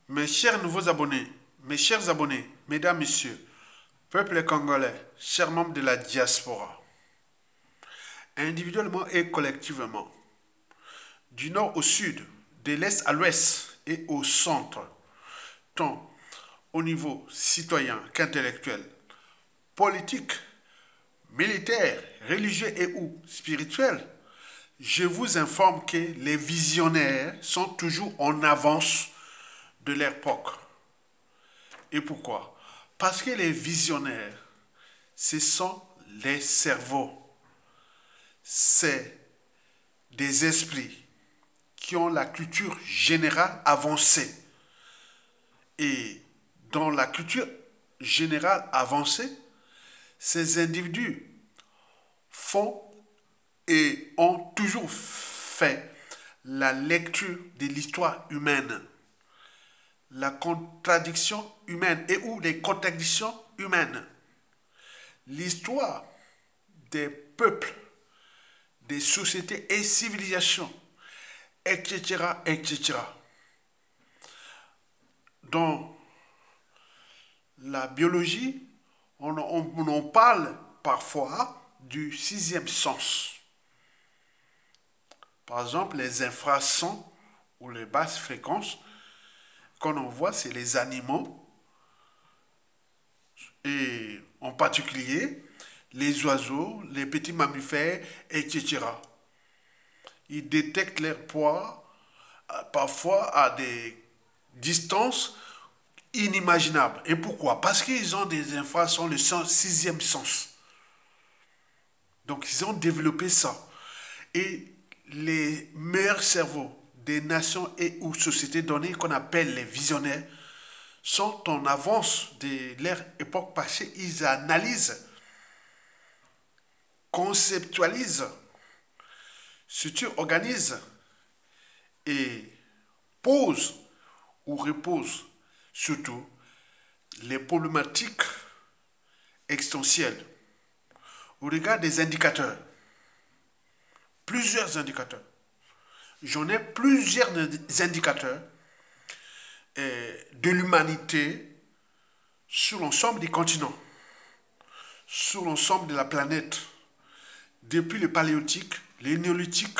Mes chers nouveaux abonnés, mes chers abonnés, mesdames, messieurs, peuple congolais, chers membres de la diaspora, individuellement et collectivement, du nord au sud, de l'est à l'ouest et au centre, tant au niveau citoyen qu'intellectuel, politique, militaire, religieux et ou spirituel, je vous informe que les visionnaires sont toujours en avance de leur époque. Et pourquoi? Parce que les visionnaires, ce sont les cerveaux. C'est des esprits qui ont la culture générale avancée. Et dans la culture générale avancée, ces individus font et ont toujours fait la lecture de l'histoire humaine, la contradiction humaine et ou les contradictions humaines, l'histoire des peuples, des sociétés et civilisations, etc., etc. Dans la biologie, on parle parfois du sixième sens. Par exemple, les infrasons ou les basses fréquences, qu'on on voit, c'est les animaux, et en particulier les oiseaux, les petits mammifères, etc. Ils détectent leur poids parfois à des distances inimaginables. Et pourquoi? Parce qu'ils ont des infrasons, le sixième sens. Donc ils ont développé ça. Et les meilleurs cerveaux des nations et ou sociétés données qu'on appelle les visionnaires sont en avance de leur époque passée. Ils analysent, conceptualisent, organisent et posent ou reposent surtout les problématiques existentielles au regard des indicateurs. Plusieurs indicateurs. J'en ai plusieurs indicateurs de l'humanité sur l'ensemble des continents, sur l'ensemble de la planète, depuis le paléolithique, le néolithique,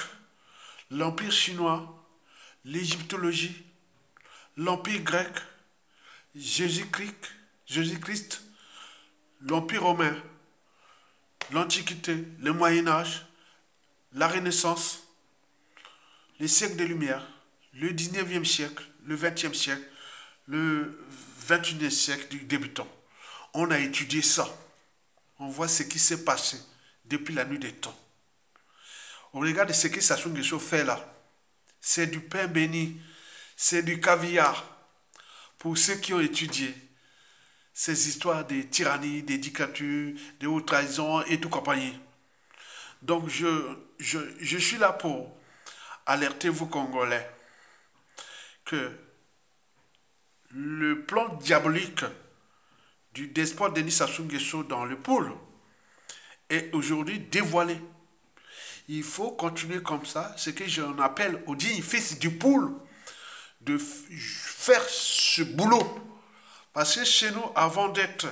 l'empire chinois, l'égyptologie, l'empire grec, Jésus-Christ, l'empire romain, l'Antiquité, le Moyen-Âge, la Renaissance, les siècles des Lumières, le 19e siècle, le 20e siècle, le 21e siècle du débutant. On a étudié ça. On voit ce qui s'est passé depuis la nuit des temps. On regarde ce que Sassou Nguesso fait là. C'est du pain béni, c'est du caviar. Pour ceux qui ont étudié ces histoires de tyrannie, des dictatures, de hautes trahisons et tout compagnie. Donc je suis là pour alerter vous Congolais que le plan diabolique du despote Denis Sassou Nguesso dans le pôle est aujourd'hui dévoilé. Il faut continuer comme ça, ce que j'en appelle au digne fils du pôle, de faire ce boulot. Parce que chez nous, avant d'être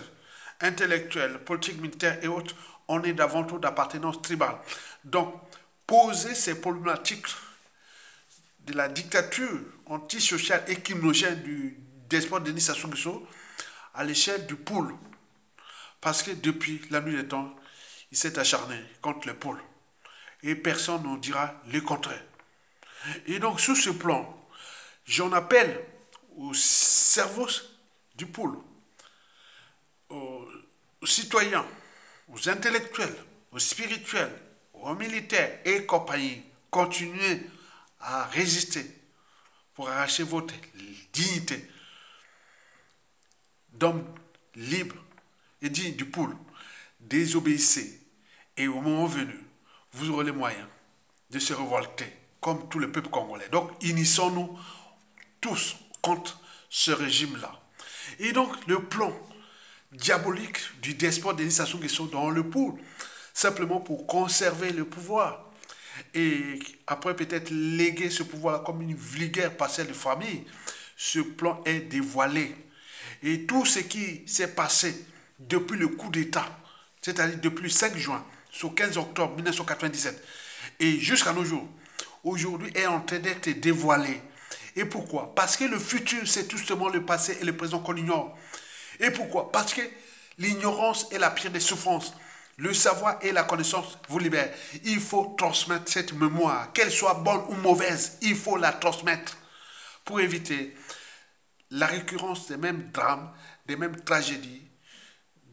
intellectuel, politique, militaire et autres, on est d'avant tout d'appartenance tribale. Donc, poser ces problématiques de la dictature antisociale et criminogène du despote Denis Sassou Nguesso à l'échelle du pôle. Parce que depuis la nuit des temps, il s'est acharné contre le pôle. Et personne n'en dira le contraire. Et donc, sur ce plan, j'en appelle aux cerveaux du pôle, aux citoyens, aux intellectuels, aux spirituels, aux militaires et compagnie. Continuez à résister pour arracher votre dignité d'homme libre et digne du pôle. Désobéissez et au moment venu, vous aurez les moyens de se révolter comme tout le peuple congolais. Donc, unissons-nous tous contre ce régime-là. Et donc, le plan diabolique du despote Denis Sassou Nguesso dans le pôle, simplement pour conserver le pouvoir et après peut-être léguer ce pouvoir comme une vulgaire parcelle de famille ce plan est dévoilé. Et tout ce qui s'est passé depuis le coup d'État, c'est-à-dire depuis le 5 juin, au 15 octobre 1997, et jusqu'à nos jours, aujourd'hui est en train d'être dévoilé. Et pourquoi? Parce que le futur, c'est tout simplement le passé et le présent qu'on ignore. Et pourquoi? Parce que l'ignorance est la pire des souffrances. Le savoir et la connaissance vous libèrent. Il faut transmettre cette mémoire, qu'elle soit bonne ou mauvaise, il faut la transmettre pour éviter la récurrence des mêmes drames, des mêmes tragédies,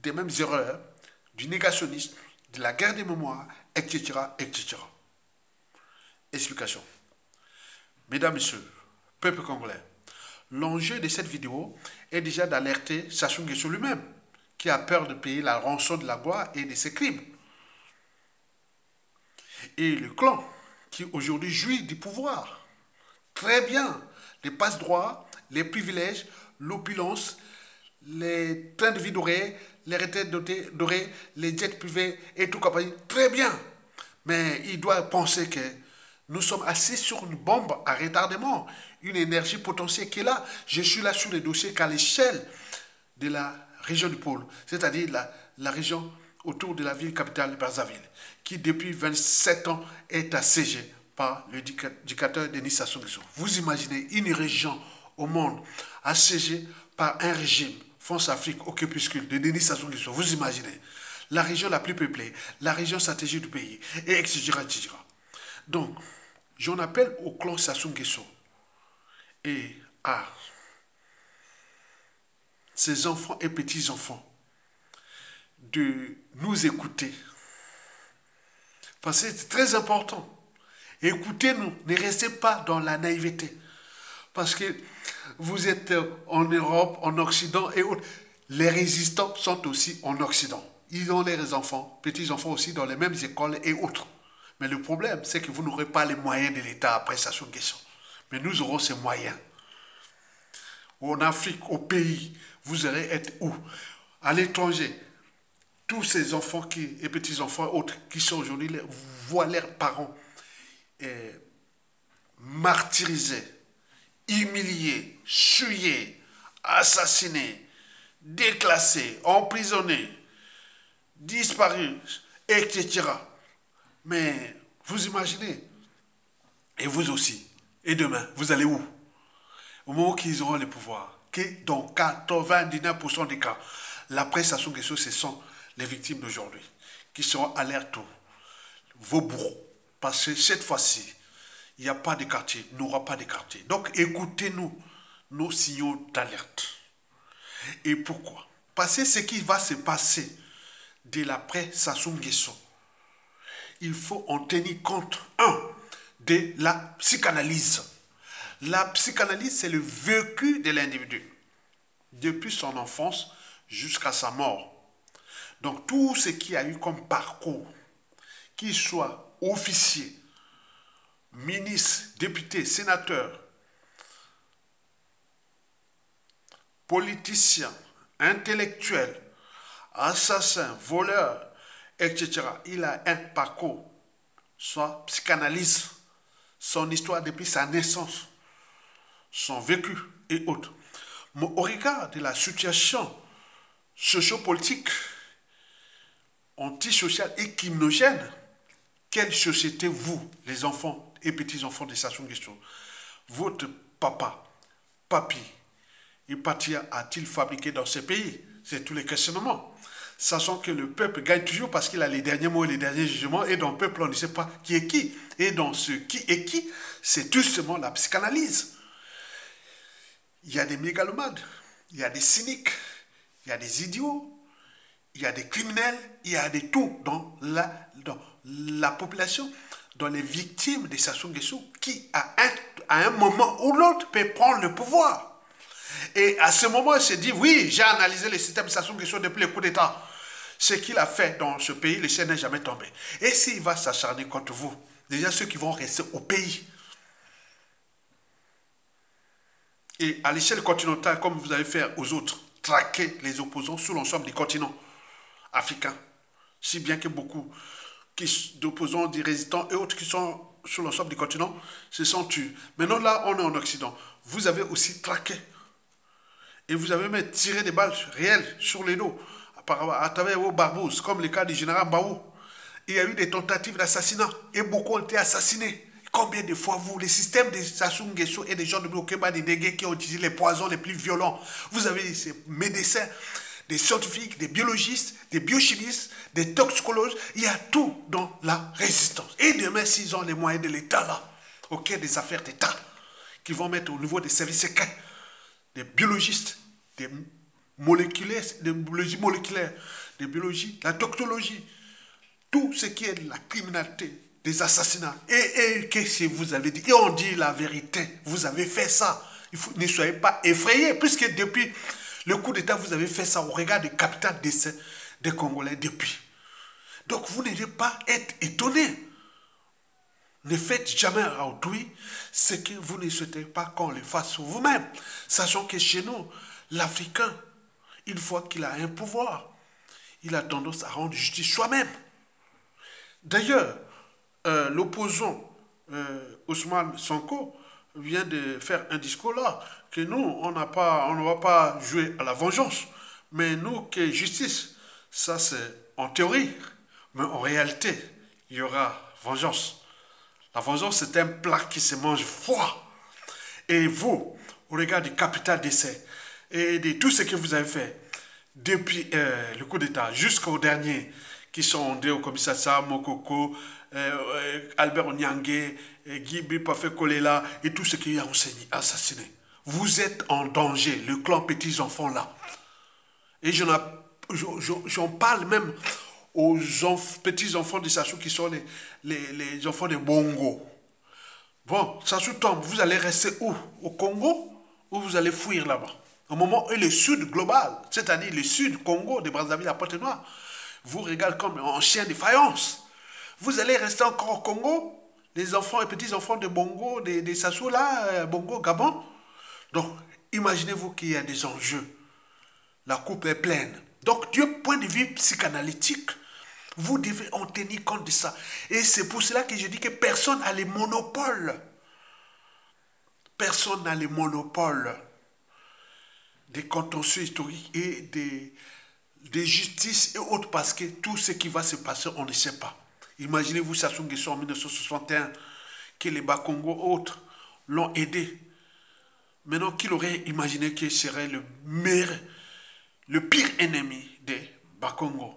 des mêmes erreurs, du négationnisme, de la guerre des mémoires, etc., etc. Explication. Mesdames, Messieurs, peuple congolais, l'enjeu de cette vidéo est déjà d'alerter Sassou Nguesso lui-même, qui a peur de payer la rançon de la gloire et de ses crimes. Et le clan qui aujourd'hui jouit du pouvoir. Très bien. Les passe-droits, les privilèges, l'opulence, les trains de vie dorés, les retraites dorées, les jets privés et tout compagnie. Très bien. Mais il doit penser que nous sommes assis sur une bombe à retardement, une énergie potentielle qui est là. Je suis là sur les dossiers qu'à l'échelle de la région du pôle, c'est-à-dire la région autour de la ville capitale Brazzaville, qui depuis 27 ans est assiégée par le dictateur Denis Sassou Nguesso. Vous imaginez une région au monde assiégée par un régime France-Afrique au crépuscule de Denis Sassou Nguesso. Vous imaginez la région la plus peuplée, la région stratégique du pays, et etc. etc. Donc, j'en appelle au clan Sassou Nguesso et à ses enfants et petits-enfants de nous écouter. Parce que c'est très important. Écoutez-nous, ne restez pas dans la naïveté. Parce que vous êtes en Europe, en Occident et autres. Les résistants sont aussi en Occident. Ils ont les enfants, petits-enfants aussi dans les mêmes écoles et autres. Mais le problème, c'est que vous n'aurez pas les moyens de l'État après Sassou Nguesso. Mais nous aurons ces moyens. En Afrique, au pays, vous allez être où? À l'étranger. Tous ces enfants et petits-enfants autres qui sont aujourd'hui, voient leurs parents martyrisés, humiliés, tués, assassinés, déclassés, emprisonnés, disparus, etc. Mais vous imaginez, et vous aussi, et demain, vous allez où? Au moment qu'ils auront le pouvoir, que dans 99% des cas, la presse Sassou Nguesso, ce sont les victimes d'aujourd'hui, qui seront à leur tour, vos bourreaux. Parce que cette fois-ci, il n'y a pas de quartier, il n'y aura pas de quartier. Donc écoutez-nous, nos signaux d'alerte. Et pourquoi? Parce que ce qui va se passer de l'après Sassou Nguesso, il faut en tenir compte, de la psychanalyse. La psychanalyse, c'est le vécu de l'individu, depuis son enfance jusqu'à sa mort. Donc tout ce qui a eu comme parcours, qu'il soit officier, ministre, député, sénateur, politicien, intellectuel, assassin, voleur, etc. Il a un parcours, soit psychanalyse, son histoire depuis sa naissance, son vécu et autres. Mais au regard de la situation sociopolitique, antisociale et criminogène, quelle société vous, les enfants et petits-enfants de Sassou Nguesso, votre papa, papy et Patia a-t-il fabriqué dans ce pays? C'est tous les questionnements. Sachant que le peuple gagne toujours parce qu'il a les derniers mots et les derniers jugements, et dans le peuple, on ne sait pas qui est qui. Et dans ce qui est qui, c'est justement la psychanalyse. Il y a des mégalomanes, il y a des cyniques, il y a des idiots, il y a des criminels, il y a de tout dans la population, dans les victimes de Sassou Nguesso, qui à un moment ou l'autre peut prendre le pouvoir. Et à ce moment, il se dit, oui, j'ai analysé le système Sassou Nguesso depuis le coup d'État. Ce qu'il a fait dans ce pays, le ciel n'est jamais tombé. Et s'il va s'acharner contre vous, déjà ceux qui vont rester au pays, et à l'échelle continentale, comme vous allez faire aux autres, traquer les opposants sur l'ensemble du continent africain. Si bien que beaucoup d'opposants, des résistants et autres qui sont sur l'ensemble du continent se sont tués. Maintenant, là, on est en Occident. Vous avez aussi traqué. Et vous avez même tiré des balles réelles sur les dos à travers vos barbouzes, comme le cas du général Baou. Il y a eu des tentatives d'assassinat et beaucoup ont été assassinés. Combien de fois vous, les systèmes de Sassou Nguesso et des gens de Blokeba, des dégués qui ont utilisé les poisons les plus violents, vous avez ces médecins, des scientifiques, des biologistes, des biochimistes, des toxicologues, il y a tout dans la résistance. Et demain, s'ils ont les moyens de l'État là, au cœur des affaires d'État, qui vont mettre au niveau des services secrets, des biologistes, des moléculaires, des biologies moléculaires, des biologies, la toxicologie, tout ce qui est de la criminalité, des assassinats. Et qu'est-ce que vous avez dit? Et on dit la vérité. Vous avez fait ça. Ne soyez pas effrayés, puisque depuis le coup d'État, vous avez fait ça au regard du capital décès des Congolais depuis. Donc vous ne devez pas être étonnés. Ne faites jamais à autrui ce que vous ne souhaitez pas qu'on le fasse sur vous-même. Sachant que chez nous, l'Africain, une fois qu'il a un pouvoir, il a tendance à rendre justice soi-même. D'ailleurs, l'opposant Ousmane Sonko vient de faire un discours là, que nous, on ne va pas jouer à la vengeance, mais nous, que justice, ça c'est en théorie, mais en réalité, il y aura vengeance. La vengeance, c'est un plat qui se mange froid. Et vous, au regard du capital d'essai et de tout ce que vous avez fait depuis le coup d'État jusqu'au dernier, qui sont au commissariat Mokoko, Albert Onyangue, Guy Bipafé Kolela et tout ce qui a assassiné. Vous êtes en danger, le clan petits-enfants là. Et j'en parle même aux petits-enfants de Sassou qui sont les enfants de Bongo. Bon, Sassou tombe, vous allez rester où? Au Congo? Ou vous allez fuir là-bas? Au moment où le sud global, c'est-à-dire le sud Congo, de Brazzaville à Pointe-Noire, vous regardez comme un chien de faïence. Vous allez rester encore au Congo, les enfants et petits-enfants de Bongo, des Sassou là, Bongo, Gabon. Donc, imaginez-vous qu'il y a des enjeux. La coupe est pleine. Donc, du point de vue psychanalytique, vous devez en tenir compte de ça. Et c'est pour cela que je dis que personne n'a les monopoles. Personne n'a les monopoles des contentieux historiques et des justices et autres, parce que tout ce qui va se passer, on ne sait pas. Imaginez-vous Sassou Nguesso en 1961, que les Bakongo autres l'ont aidé. Maintenant, qu'il aurait imaginé qu'il serait le pire ennemi des Bakongo?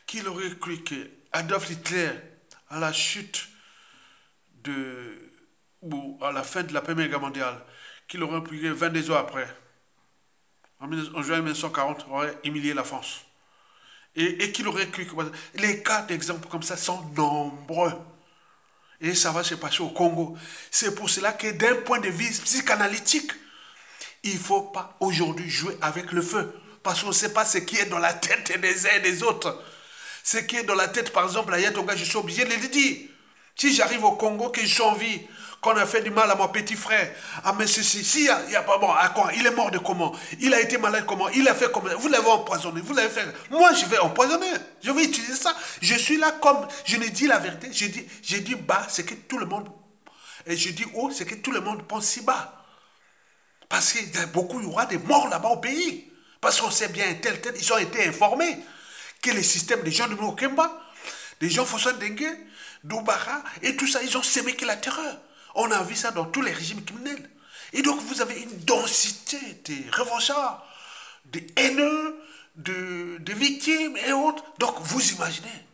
Qu'il aurait cru que Adolf Hitler, à la chute ou à la fin de la Première Guerre mondiale, qu'il aurait pu 22 ans après, en juin 1940, aurait humilié la France. Et qu'il aurait cru que les cas d'exemple comme ça sont nombreux. Et ça va se passer au Congo. C'est pour cela que d'un point de vue psychanalytique, il ne faut pas aujourd'hui jouer avec le feu. Parce qu'on ne sait pas ce qui est dans la tête des uns et des autres. Ce qui est dans la tête, par exemple, à Yatonga, je suis obligé de le dire. Si j'arrive au Congo, que j'ai envie, qu'on a fait du mal à mon petit frère, à mes ceci, si il y a pas bon, à quoi? Il est mort de comment? Il a été malade comment? Il a fait comment? Vous l'avez empoisonné, vous l'avez fait. Moi, je vais empoisonner. Je vais utiliser ça. Je suis là comme, je ne dis la vérité. Je dis bas, c'est que tout le monde, et je dis haut, c'est que tout le monde pense si bas. Parce qu'il y a beaucoup, il y aura des morts là-bas au pays. Parce qu'on sait bien, ils ont été informés que les systèmes des gens de Mokemba, des gens Fossouan Dengue, d'Oubara, et tout ça, ils ont sémé que la terreur. On a vu ça dans tous les régimes criminels. Et donc, vous avez une densité de revanchards, de haineux, de victimes et autres. Donc, vous imaginez.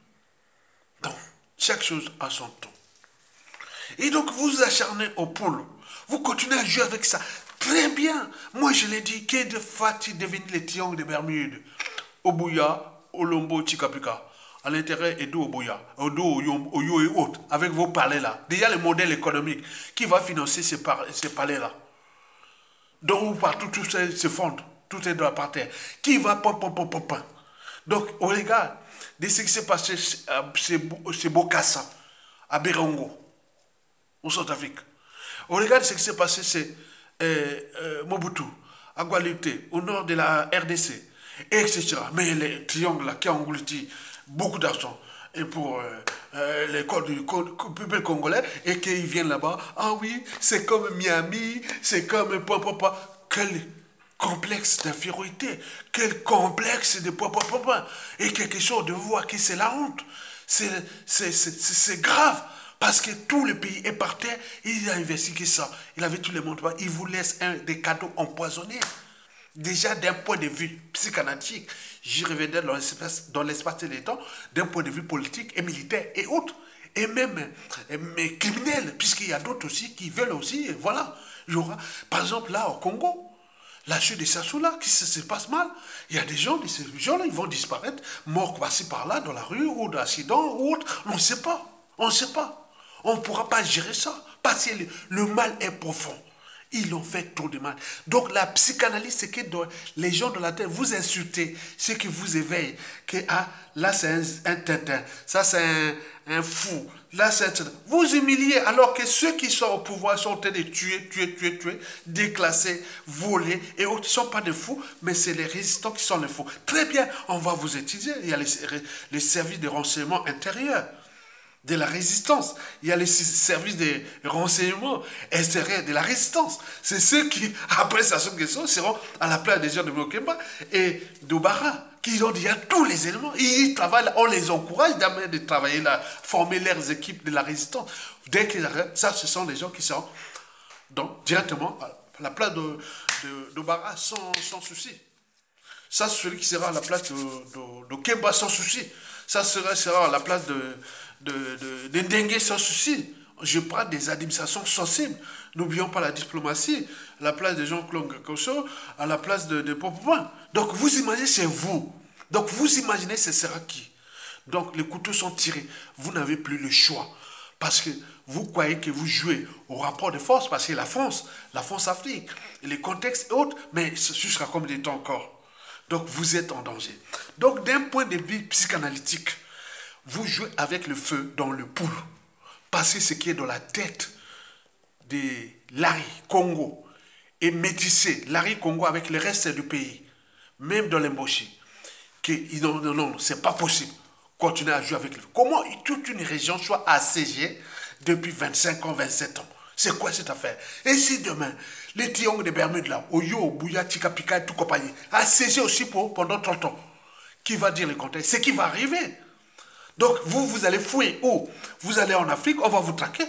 Donc, chaque chose a son temps. Et donc, vous vous acharnez au pôle. Vous continuez à jouer avec ça. Très bien. Moi, je l'ai dit, que de Fatih devine les triangles de Bermude. Obuya, Olombo, Chikapika. À l'intérieur, et d'où Obuya, Odo, Oyo et autres, avec vos palais-là. Déjà, le modèle économique qui va financer ces palais-là. Donc, partout, tout ça se fonde. Tout est dans la parterre. Qui va pom. Donc, on regarde de ce qui s'est passé chez Bokassa, à Berongo, au Centrafrique. On regarde ce qui s'est passé chez Mobutu, à Guadeloupe, au nord de la RDC, etc. Mais les triangles là qui ont englouti beaucoup d'argent et pour l'école du peuple congolais et qu'ils viennent là-bas. Ah oui, c'est comme Miami, c'est comme papa. Quel complexe d'infériorité, quel complexe de papa. Et quelque chose de voir que c'est la honte. C'est grave. Parce que tout le pays est par terre, il a investigué ça. Il avait tous les mondes. Il vous laisse des cadeaux empoisonnés. Déjà, d'un point de vue psychanalytique, j'y reviendrai dans l'espace et le temps, d'un point de vue politique et militaire et autres. Et même mais criminels, puisqu'il y a d'autres aussi qui veulent aussi, voilà. Il y aura, par exemple, là, au Congo, la chute de Sassoula, qui se passe mal, il y a des gens, ces gens-là, ils vont disparaître, morts passés par là, dans la rue, ou d'accident, ou autre. On ne sait pas. On ne sait pas. On ne pourra pas gérer ça, parce que le mal est profond. Ils ont fait trop de mal. Donc la psychanalyse, c'est que les gens de la terre, vous insultez, ceux qui vous éveillent, que ah, là c'est un tintin, ça c'est un fou, là c'est un... Vous humiliez alors que ceux qui sont au pouvoir sont en train de tuer, déclasser, voler, et autres ne sont pas des fous, mais c'est les résistants qui sont les fous. Très bien, on va vous étudier. Il y a les services de renseignement intérieur de la résistance. Il y a les services de renseignement extérieur de la résistance. C'est ceux qui, après sa question, seront à la place des gens de Mokemba et d'Obara, qui ont déjà tous les éléments. Ils travaillent, on les encourage d'amener de travailler là, former leurs équipes de la résistance. Dès qu'ils arrêtent, ça, ce sont les gens qui seront donc, directement à la place d'Obara sans souci. Ça, c'est celui qui sera à la place de Kemba sans souci. Ça sera à la place de Ndengue sans souci. Je parle des administrations sensibles. N'oublions pas la diplomatie, à la place de Jean-Claude Kosso, à la place de Popoin. Donc vous imaginez, c'est vous. Donc vous imaginez, ce sera qui. Donc les couteaux sont tirés. Vous n'avez plus le choix. Parce que vous croyez que vous jouez au rapport de force, parce que la France-Afrique, les contextes et autres, mais ce sera comme des temps encore. Donc vous êtes en danger. Donc d'un point de vue psychanalytique, vous jouez avec le feu dans le poule. Parce que ce qui est dans la tête de Larry Congo est métissé, Larry Congo avec le reste du pays, même dans l'embauché, que non, c'est pas possible. Continuer à jouer avec le feu. Comment toute une région soit assiégée depuis 25 ans, 27 ans? C'est quoi cette affaire? Et si demain, les triangles de Bermude là, Oyo, Bouya, Tikapika et tout compagnie, assiégés aussi pendant 30 ans, qui va dire le contexte? C'est qui va arriver? Donc vous allez fouiller où? Vous allez en Afrique, on va vous traquer.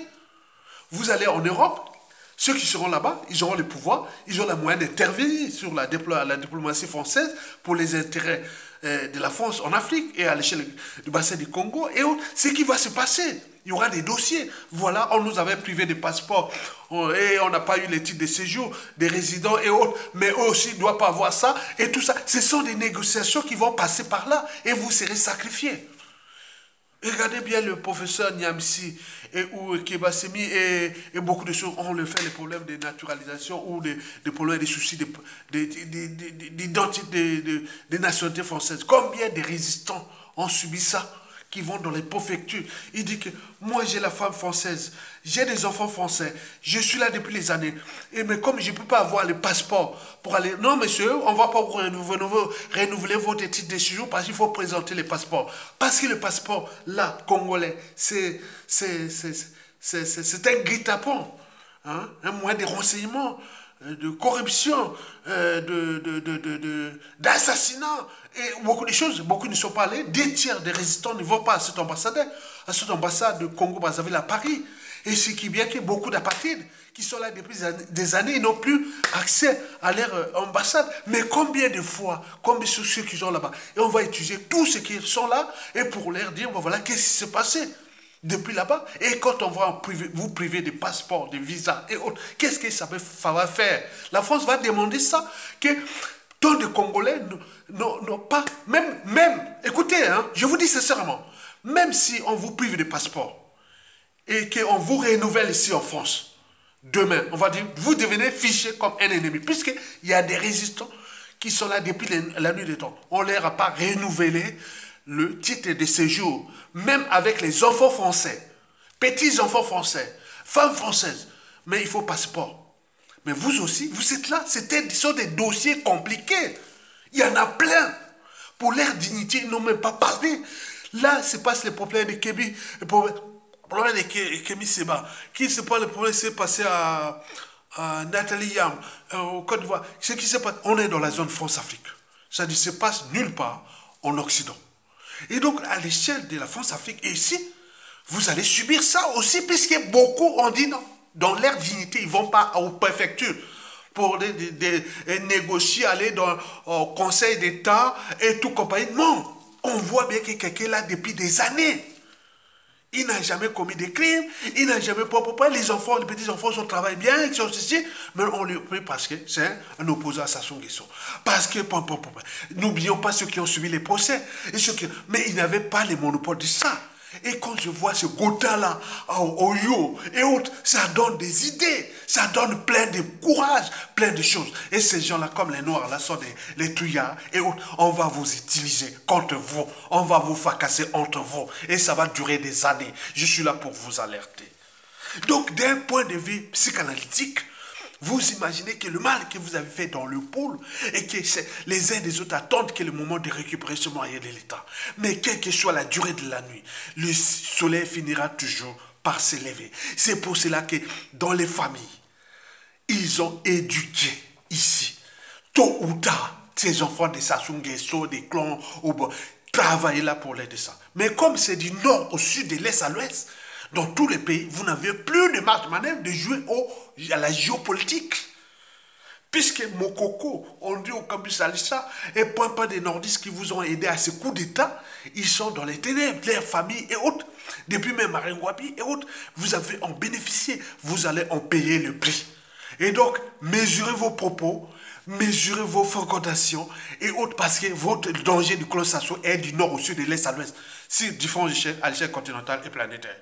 Vous allez en Europe, ceux qui seront là-bas, ils auront le pouvoir, ils ont les moyens d'intervenir sur la diplomatie française pour les intérêts de la France en Afrique et à l'échelle du bassin du Congo. Et ce qui va se passer, il y aura des dossiers. Voilà, on nous avait privé des passeports et on n'a pas eu les titres de séjour, des résidents et autres, mais eux aussi ne doivent pas avoir ça. Et tout ça, ce sont des négociations qui vont passer par là et vous serez sacrifiés. Regardez bien le professeur Niamsi ou Kebasemi et beaucoup de choses. On le fait, les problèmes de naturalisation ou des problèmes, des soucis d'identité, de nationalité française. Combien de résistants ont subi ça, qui vont dans les préfectures? Il dit que moi j'ai la femme française, j'ai des enfants français, je suis là depuis les années. Mais comme je ne peux pas avoir le passeport pour aller... Non monsieur, on ne va pas vous renouveler votre titre de séjour parce qu'il faut présenter le passeport. Parce que le passeport, là, congolais, c'est un guet-apens, hein, un moyen de renseignement, de corruption, d'assassinat, et beaucoup de choses. Beaucoup ne sont pas allés. 2 tiers des résistants ne vont pas à cette ambassade de Congo-Brazzaville à Paris. Et ce qui est bien qu'il y ait beaucoup d'apatrides qui sont là depuis des années, ils n'ont plus accès à leur ambassade. Mais combien de fois, combien de ceux qui sont là-bas? Et on va étudier tous ceux qui sont là et pour leur dire, voilà, qu'est-ce qui s'est passé depuis là-bas. Et quand on va vous priver de passeports, de visas et autres, qu'est-ce que ça va faire? La France va demander ça, que tant de Congolais n'ont pas, même, écoutez, hein, je vous dis sincèrement, même si on vous prive de passeports et qu'on vous renouvelle ici en France, demain, on va dire, vous devenez fiché comme un ennemi, puisqu'il y a des résistants qui sont là depuis la nuit des temps. On ne leur a pas renouvelé le titre de séjour, même avec les enfants français, petits enfants français, femmes françaises, mais il faut passeport. Mais vous aussi, vous êtes là, ce sont des dossiers compliqués. Il y en a plein. Pour leur dignité, ils n'ont même pas parlé. Là se passent les problèmes de Kébi, le problème de Kémi Seba. Qui se passe, le problème s'est passé à Nathalie Yam, au Côte d'Ivoire. Ce qui se passe, on est dans la zone France-Afrique. Ça ne se passe nulle part en Occident. Et donc, à l'échelle de la France-Afrique, et ici, vous allez subir ça aussi, puisque beaucoup ont dit non. Dans leur dignité, ils ne vont pas aux préfectures pour négocier, aller au Conseil d'État et tout compagnie. Non, on voit bien que quelqu'un est là depuis des années. Il n'a jamais commis de crimes, il n'a jamais... Les enfants, les petits-enfants, ils travaillent bien, ils sont ceci, mais on le prie parce que c'est un opposant à Sassou Nguesso. Parce que... N'oublions pas ceux qui ont suivi les procès. Mais ils n'avaient pas les monopoles de ça. Et quand je vois ce Gotha-là, au Yo et autres, ça donne des idées, ça donne plein de courage, plein de choses. Et ces gens-là, comme les Noirs, là, sont les touillards et autres, on va vous utiliser contre vous, on va vous fracasser entre vous. Et ça va durer des années. Je suis là pour vous alerter. Donc, d'un point de vue psychanalytique, vous imaginez que le mal que vous avez fait dans le pôle et que les uns des autres attendent que le moment de récupérer ce moyen de l'État. Mais quelle que soit la durée de la nuit, le soleil finira toujours par se lever. C'est pour cela que dans les familles, ils ont éduqué ici, tôt ou tard, ces enfants de Sassou Nguesso, des clans, travailler là pour l'aider ça. Mais comme c'est du nord au sud, de l'est à l'ouest, dans tous les pays, vous n'avez plus de marge de manœuvre de jouer à la géopolitique. Puisque Mokoko, on dit au campus Alissa, et pas des nordistes qui vous ont aidé à ce coup d'État, ils sont dans les ténèbres, leurs familles et autres. Depuis même Maringwabi et autres, vous avez en bénéficié, vous allez en payer le prix. Et donc, mesurez vos propos, mesurez vos fréquentations et autres, parce que votre danger du colossation est du nord au sud, de l'est à l'ouest, sur différentes échelles, à l'échelle continentale et planétaire.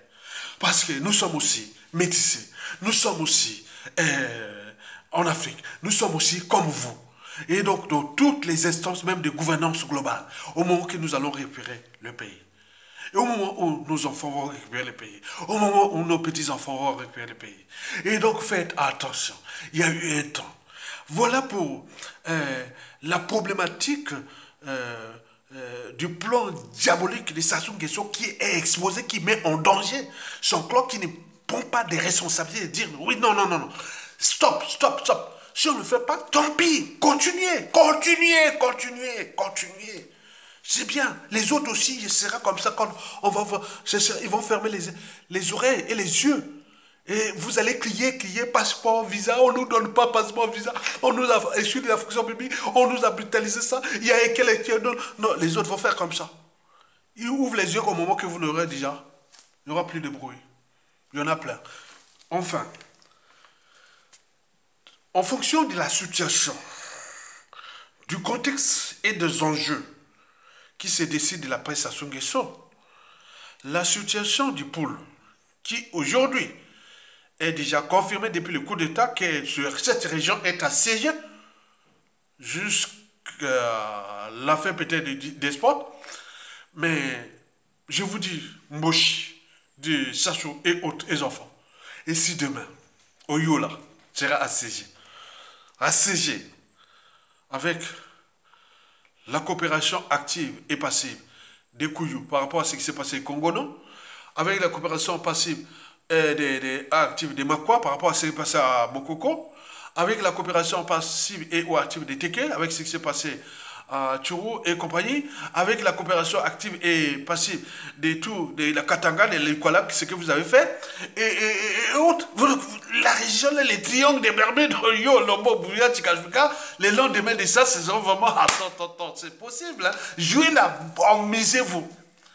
Parce que nous sommes aussi métissés, nous sommes aussi en Afrique, nous sommes aussi comme vous. Et donc, dans toutes les instances, même de gouvernance globale, au moment que nous allons récupérer le pays, et au moment où nos enfants vont récupérer le pays, au moment où nos petits-enfants vont récupérer le pays. Et donc, faites attention, il y a eu un temps. Voilà pour la problématique du plan diabolique de Sassou Nguesso qui est exposé, qui met en danger son clan, qui ne prend pas des responsabilités et dire oui, non, non, non, non, stop, stop, stop. Si on ne le fait pas, tant pis, continuez, continuez, continuez, continuez. C'est bien. Les autres aussi, ce sera comme ça quand on va voir, ils vont fermer les oreilles et les yeux. Et vous allez crier, crier, passeport, visa, on ne nous donne pas passeport, visa, on nous a issu de la fonction publique, on nous a brutalisé ça, il y a quelqu'un qui donne. Non, les autres vont faire comme ça. Ils ouvrent les yeux au moment que vous n'aurez déjà, il n'y aura plus de bruit. Il y en a plein. Enfin, en fonction de la situation, du contexte et des enjeux qui se décident de la presse Sassou Nguesso, la situation du pôle, qui aujourd'hui est déjà confirmé depuis le coup d'État que cette région est assiégée jusqu'à la fin peut-être des sports. Mais je vous dis, Mboshi, de Sassou et autres, les enfants, et si demain, Oyola sera assiégé avec la coopération active et passive des Kouyou par rapport à ce qui s'est passé au Congo, non? Avec la coopération passive active des Makwa par rapport à ce qui s'est passé à Bokoko, avec la coopération passive et ou active des Teke, avec ce qui s'est passé à Tchourou et compagnie, avec la coopération active et passive de la Katanga, de l'Equalab, ce que vous avez fait, et autres. La région, les triangles des Bermudes, Yo, Lombo, Bouya, Tikajouka, les lendemains de ça, c'est vraiment, attends, c'est possible. Hein? Jouez là, amusez-vous.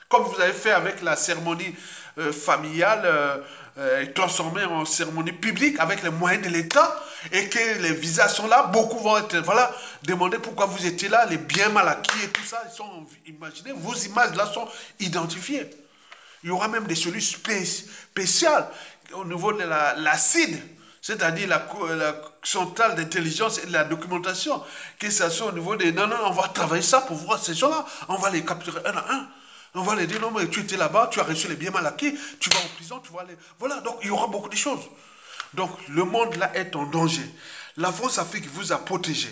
Comme vous avez fait avec la cérémonie familiale, transformée en cérémonie publique avec les moyens de l'État, et que les visas sont là, beaucoup vont être, voilà, demander pourquoi vous étiez là, les biens mal acquis et tout ça, ils sont imaginés, vos images là sont identifiées. Il y aura même des solutions spéciales au niveau de la CID, c'est-à-dire la centrale d'intelligence et de la documentation, que ça soit au niveau des... Non, on va travailler ça pour voir ces gens-là, on va les capturer un à un. On va les dire, non, mais tu étais là-bas, tu as reçu les biens mal acquis, tu vas en prison, tu vas aller... Voilà, donc il y aura beaucoup de choses. Donc le monde là est en danger. La France-Afrique vous a protégé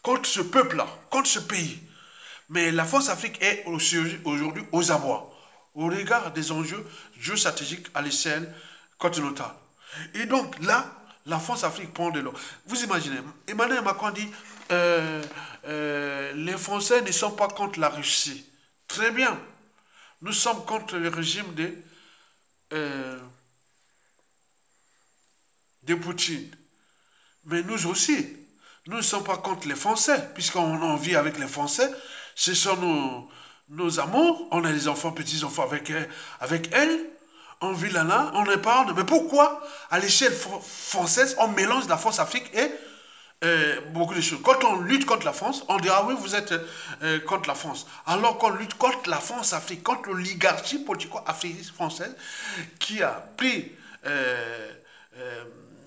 contre ce peuple-là, contre ce pays. Mais la France-Afrique est aujourd'hui aux abois, au regard des enjeux géostratégiques à l'échelle continentale. Et donc là, la France-Afrique prend de l'eau. Vous imaginez, Emmanuel Macron dit les Français ne sont pas contre la Russie. Très bien. Nous sommes contre le régime de Poutine. Mais nous aussi, nous ne sommes pas contre les Français, puisqu'on vit avec les Français. Ce sont nos amours. On a des enfants, petits-enfants avec elles. On vit là, on épargne. Mais pourquoi, à l'échelle française, on mélange la France-Afrique et beaucoup de choses. Quand on lutte contre la France, on dira oui, vous êtes contre la France. Alors qu'on lutte contre la France-Afrique, contre l'oligarchie politico-africaine française qui a pris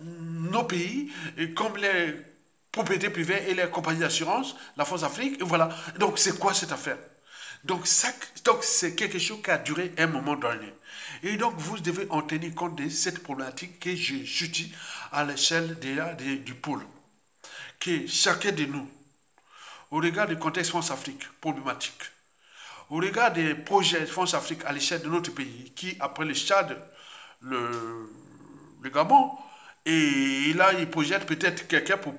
nos pays comme les propriétés privées et les compagnies d'assurance, la France-Afrique, et voilà. Donc c'est quoi cette affaire? Donc c'est quelque chose qui a duré un moment donné. Et donc vous devez en tenir compte de cette problématique que je suis à l'échelle du pôle. Que chacun de nous, au regard du contexte France-Afrique problématique, au regard des projets France-Afrique à l'échelle de notre pays, qui après le Tchad, le Gabon, et là il projette peut-être quelqu'un pour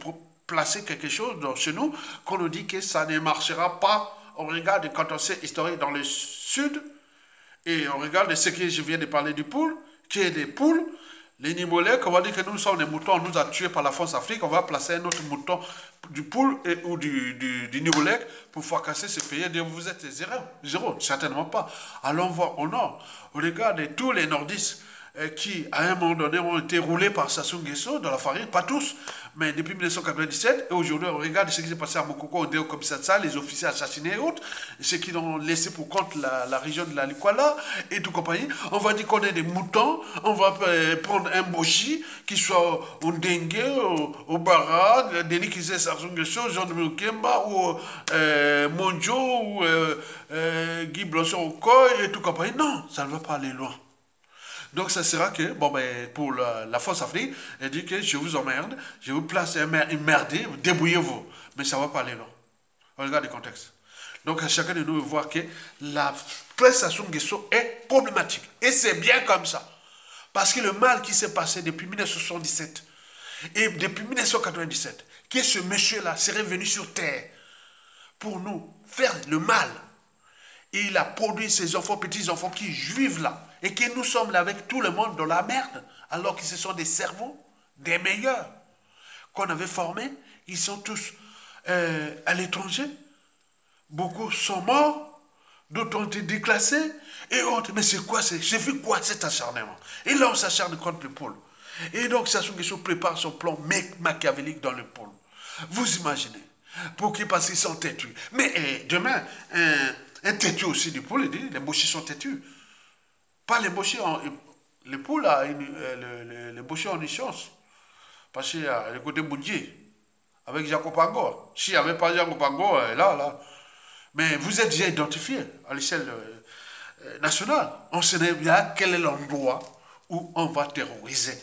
placer quelque chose chez nous, qu'on nous dit que ça ne marchera pas au regard du contexte historique dans le sud, et on regarde ce que je viens de parler du poule, qui est des poules, les Nimolèques, on va dire que nous sommes des moutons, on nous a tués par la France-Afrique, on va placer un autre mouton du poule ou du Nimolèque pour fracasser ce pays. Et vous êtes zéro, certainement pas. Allons voir au nord, on regarde tous les nordistes qui, à un moment donné, ont été roulés par Sassou Nguesso dans la farine, pas tous, mais depuis 1997, et aujourd'hui, on regarde ce qui s'est passé à Mokoko, au Commissariat, les officiers assassinés et autres, ceux qui ont laissé pour compte la région de la Likwala et tout compagnie. On va dire qu'on est des moutons, on va prendre un Boshi, qui soit au Dengue, au Barak, Denis Kizé, Sassou Nguesso, Jean de Mukemba, ou Monjo, ou Guy Blosson au Koy et tout compagnie. Non, ça ne va pas aller loin. Donc ça sera que, bon ben, pour la France-Afrique, elle dit que je vous emmerde, je vous place une merdée, débrouillez-vous. Mais ça ne va pas aller loin. On regarde le contexte. Donc à chacun de nous voir que la prestation Nguesso est problématique. Et c'est bien comme ça. Parce que le mal qui s'est passé depuis 1977 et depuis 1997, que ce monsieur-là serait venu sur terre pour nous faire le mal. Et il a produit ses enfants, petits-enfants qui vivent là. Et que nous sommes là avec tout le monde dans la merde. Alors que ce sont des cerveaux, des meilleurs, qu'on avait formés. Ils sont tous à l'étranger. Beaucoup sont morts. D'autres ont été déclassés. Et autres. Mais c'est quoi? J'ai vu quoi cet acharnement? Et là, on s'acharne contre le pôle. Et donc, Sassou Nguesso prépare son plan machiavélique dans le pôle. Vous imaginez? Pour qu'ils parce qu'ils sont têtus. Mais demain, un têtu aussi du pôle, il dit, les bouchers sont têtus. Pas les bouchers, les poules, les bouchers ont une chance. Parce qu'il y a le côté Boudier, avec Jacob Ango. S'il n'y avait pas Jacob Ango, là. Mais vous êtes déjà identifié à l'échelle nationale. On sait bien quel est l'endroit où on va terroriser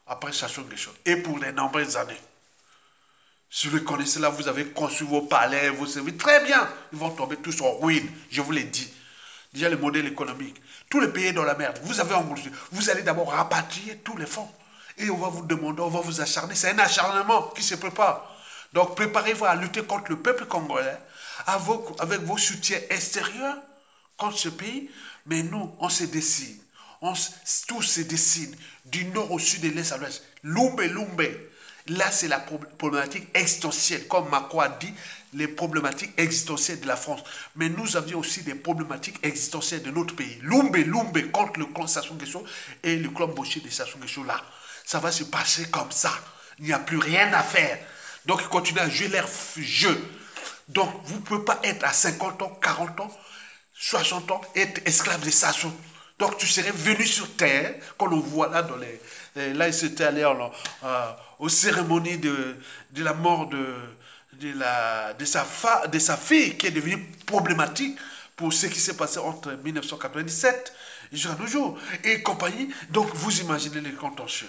après Sassou Nguesso. Et pour les nombreuses années. Si vous le connaissez là, vous avez construit vos palais, vos services. Très bien. Ils vont tomber tous en ruine, je vous l'ai dit. Déjà le modèle économique. Tous les pays dans la merde. Vous avez englouti. Vous allez d'abord rapatrier tous les fonds. Et on va vous demander, on va vous acharner. C'est un acharnement qui se prépare. Donc préparez-vous à lutter contre le peuple congolais avec vos soutiens extérieurs contre ce pays. Mais nous, on se décide. Tout se décide du nord au sud et de l'est à l'ouest. Lumbe. Là, c'est la problématique existentielle. Comme Macron a dit, les problématiques existentielles de la France. Mais nous avions aussi des problématiques existentielles de notre pays. Lumbe contre le clan Sassou Nguesso et le clan Boshi de Sassou Nguesso là. Ça va se passer comme ça. Il n'y a plus rien à faire. Donc, ils continuent à jouer leur jeu. Donc, vous ne pouvez pas être à 50 ans, 40 ans, 60 ans, être esclave de Sassou. Donc, tu serais venu sur terre, qu'on le voit là dans les... Là, il s'était allé aux cérémonies de la mort de sa fille qui est devenue problématique pour ce qui s'est passé entre 1997 et jusqu'à nos jours et compagnie. Donc, vous imaginez les contentieux.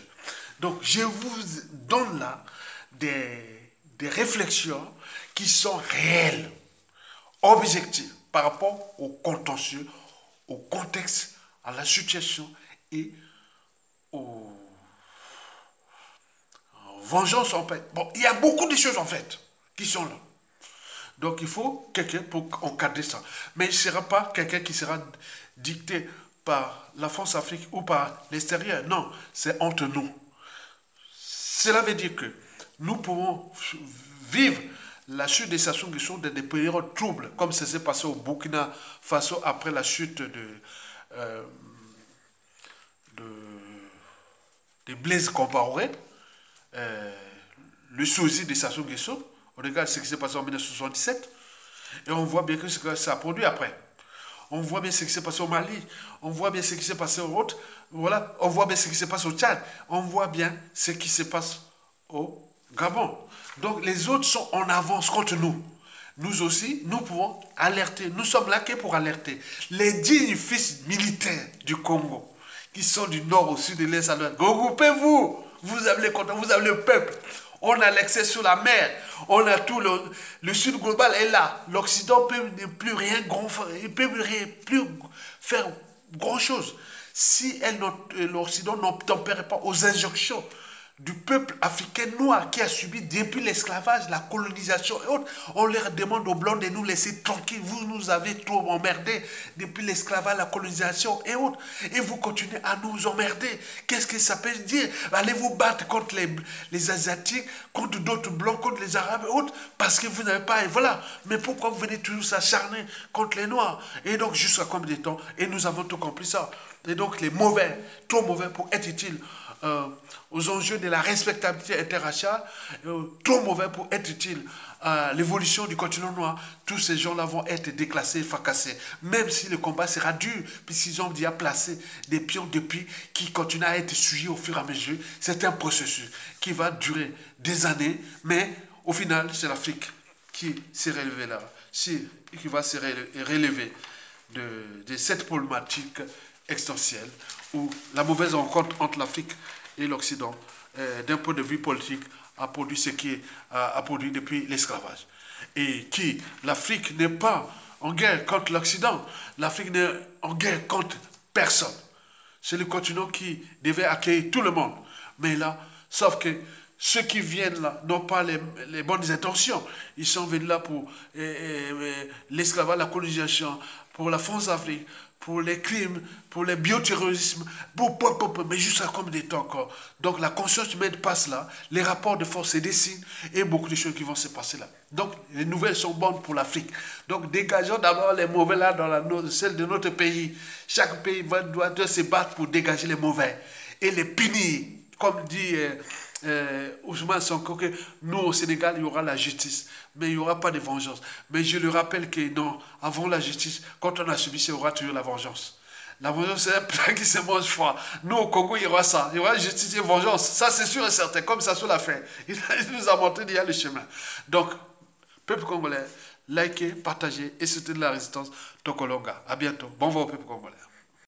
Donc, je vous donne là des réflexions qui sont réelles objectif par rapport au contentieux, au contexte, à la situation et aux vengeances en fait. Bon, il y a beaucoup de choses en fait qui sont là. Donc il faut quelqu'un pour encadrer ça. Mais il ne sera pas quelqu'un qui sera dicté par la France-Afrique ou par l'extérieur. Non, c'est entre nous. Cela veut dire que nous pouvons vivre la chute des Sassou Nguesso dans des périodes troubles, comme ça s'est passé au Burkina Faso après la chute de, de Blaise Compaoré, le souci de Sassou Nguesso. On regarde ce qui s'est passé en 1977 et on voit bien que ce que ça a produit après. On voit bien ce qui s'est passé au Mali, on voit bien ce qui s'est passé au Haute, voilà, on voit bien ce qui se passe au Tchad, on voit bien ce qui se passe au Gabon. Donc les autres sont en avance contre nous. Nous aussi, nous pouvons alerter. Nous sommes là que pour alerter. Les dignes fils militaires du Congo, qui sont du nord au sud, de l'est à l'ouest, regroupez-vous. Vous avez les contacts, vous avez le peuple. On a l'accès sur la mer. On a tout le sud global est là. L'Occident ne peut plus rien gonfler. Il ne peut plus faire grand-chose. Si l'Occident n'obtempère pas aux injonctions du peuple africain noir qui a subi depuis l'esclavage, la colonisation et autres, on leur demande aux blancs de nous laisser tranquilles. Vous nous avez trop emmerdés depuis l'esclavage, la colonisation et autres. Et vous continuez à nous emmerder. Qu'est-ce que ça peut dire? Allez vous battre contre les Asiatiques, contre d'autres blancs, contre les Arabes et autres, parce que vous n'avez pas... Et voilà. Mais pourquoi vous venez toujours s'acharner contre les Noirs? Et donc, jusqu'à combien de temps? Et nous avons tout compris ça. Et donc, les mauvais, trop mauvais pour être utiles aux enjeux de la respectabilité interraciale, trop mauvais pour être utile à l'évolution du continent noir, tous ces gens-là vont être déclassés, fracassés. Même si le combat sera dur, puisqu'ils ont déjà placé des pions depuis qui continuent à être suivis au fur et à mesure. C'est un processus qui va durer des années, mais au final, c'est l'Afrique qui s'est relevée là, qui va se relever de cette problématique extensionnelle où la mauvaise rencontre entre l'Afrique et l'Occident, d'un point de vue politique, a produit ce qui a produit depuis l'esclavage. Et qui, l'Afrique n'est pas en guerre contre l'Occident, l'Afrique n'est en guerre contre personne. C'est le continent qui devait accueillir tout le monde. Mais là, sauf que ceux qui viennent là n'ont pas les bonnes intentions. Ils sont venus là pour l'esclavage, la colonisation, pour la France-Afrique, pour les crimes, pour les bioterrorismes, mais jusqu'à combien de temps encore? Donc la conscience humaine passe là, les rapports de force se dessinent et beaucoup de choses qui vont se passer là. Donc les nouvelles sont bonnes pour l'Afrique. Donc dégageons d'abord les mauvais là dans celle de notre pays. Chaque pays doit se battre pour dégager les mauvais et les punir. Comme dit Ousmane Sonko, que nous au Sénégal, il y aura la justice, mais il n'y aura pas de vengeance. Mais je le rappelle que non, avant la justice, quand on a subi, il y aura toujours la vengeance. La vengeance, c'est un plat qui se mange froid. Nous, au Congo, il y aura ça. Il y aura justice et vengeance. Ça, c'est sûr et certain, comme ça sur la fin. Il nous a montré déjà le chemin. Donc, peuple congolais, likez, partagez et soutenez la résistance Tokolonga. À bientôt. Bon vent au peuple congolais.